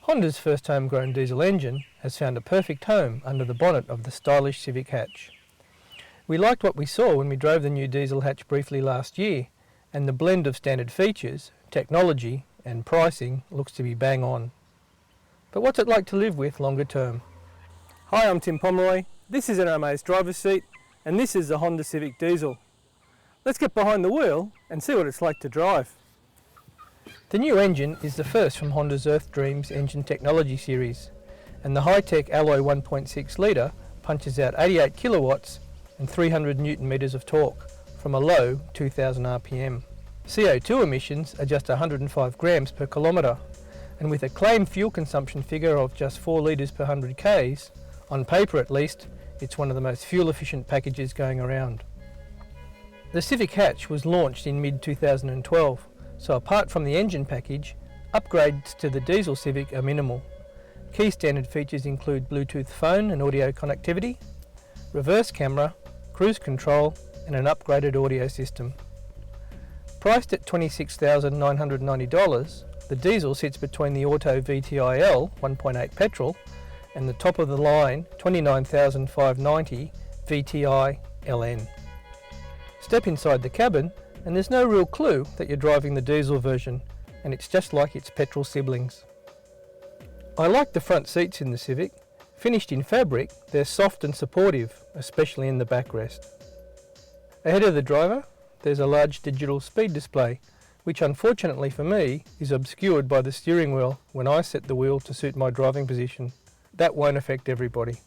Honda's first homegrown diesel engine has found a perfect home under the bonnet of the stylish Civic hatch. We liked what we saw when we drove the new diesel hatch briefly last year, and the blend of standard features, technology and pricing looks to be bang on. But what's it like to live with longer term? Hi, I'm Tim Pomeroy, this is NRMA's driver's seat, and this is the Honda Civic diesel. Let's get behind the wheel and see what it's like to drive. The new engine is the first from Honda's Earth Dreams engine technology series, and the high-tech alloy 1.6 litre punches out 88 kilowatts and 300 newton metres of torque from a low 2000 RPM. CO2 emissions are just 105 grams per kilometre, and with a claimed fuel consumption figure of just 4 litres per 100 k's, on paper at least, it's one of the most fuel-efficient packages going around. The Civic hatch was launched in mid-2012, so apart from the engine package, upgrades to the diesel Civic are minimal. Key standard features include Bluetooth phone and audio connectivity, reverse camera, cruise control and an upgraded audio system. Priced at $26,990, the diesel sits between the Auto VTI-L 1.8 petrol and the top of the line $29,590 VTI LN. Step inside the cabin and there's no real clue that you're driving the diesel version, and it's just like its petrol siblings. I like the front seats in the Civic. Finished in fabric, they're soft and supportive, especially in the backrest. Ahead of the driver, there's a large digital speed display, which unfortunately for me is obscured by the steering wheel when I set the wheel to suit my driving position. That won't affect everybody.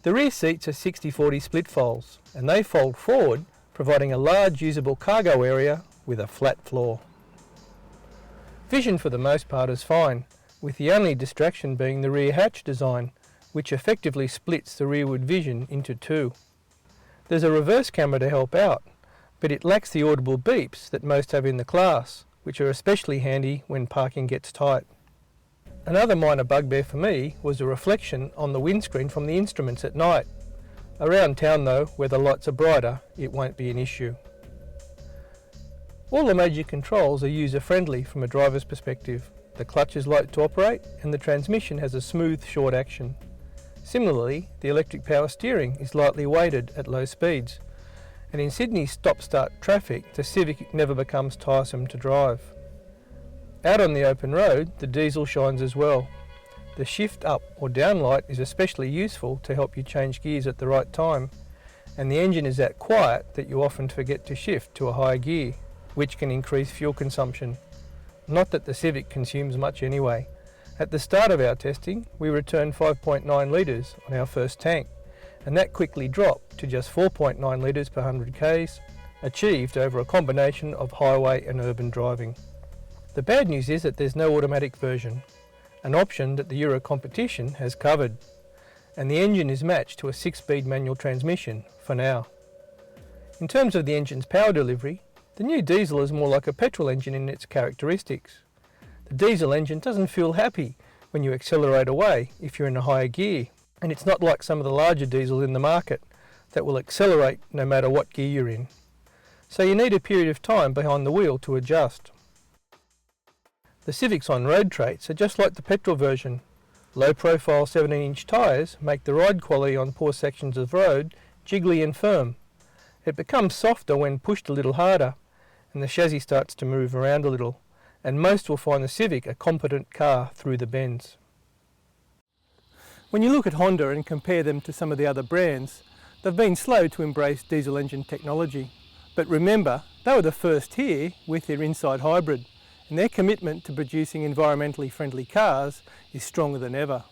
The rear seats are 60/40 split folds, and they fold forward, providing a large usable cargo area with a flat floor. Vision for the most part is fine, with the only distraction being the rear hatch design, which effectively splits the rearward vision into two. There's a reverse camera to help out, but it lacks the audible beeps that most have in the class, which are especially handy when parking gets tight. Another minor bugbear for me was a reflection on the windscreen from the instruments at night. Around town though, where the lights are brighter, it won't be an issue. All the major controls are user-friendly from a driver's perspective. The clutch is light to operate and the transmission has a smooth, short action. Similarly, the electric power steering is lightly weighted at low speeds, and in Sydney's stop-start traffic, the Civic never becomes tiresome to drive. Out on the open road, the diesel shines as well. The shift up or down light is especially useful to help you change gears at the right time, and the engine is that quiet that you often forget to shift to a higher gear, which can increase fuel consumption. Not that the Civic consumes much anyway. At the start of our testing, we returned 5.9 litres on our first tank, and that quickly dropped to just 4.9 litres per 100 k's, achieved over a combination of highway and urban driving. The bad news is that there's no automatic version, an option that the Euro competition has covered, and the engine is matched to a 6-speed manual transmission for now. In terms of the engine's power delivery, the new diesel is more like a petrol engine in its characteristics. The diesel engine doesn't feel happy when you accelerate away if you're in a higher gear, and it's not like some of the larger diesels in the market that will accelerate no matter what gear you're in. So you need a period of time behind the wheel to adjust. The Civic's on-road traits are just like the petrol version. Low-profile 17-inch tyres make the ride quality on poor sections of road jiggly and firm. It becomes softer when pushed a little harder, and the chassis starts to move around a little, and most will find the Civic a competent car through the bends. When you look at Honda and compare them to some of the other brands, they've been slow to embrace diesel engine technology. But remember, they were the first here with their inside hybrid, and their commitment to producing environmentally friendly cars is stronger than ever.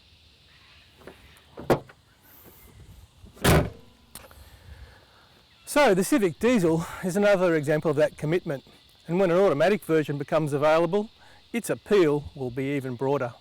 So the Civic diesel is another example of that commitment, and when an automatic version becomes available, its appeal will be even broader.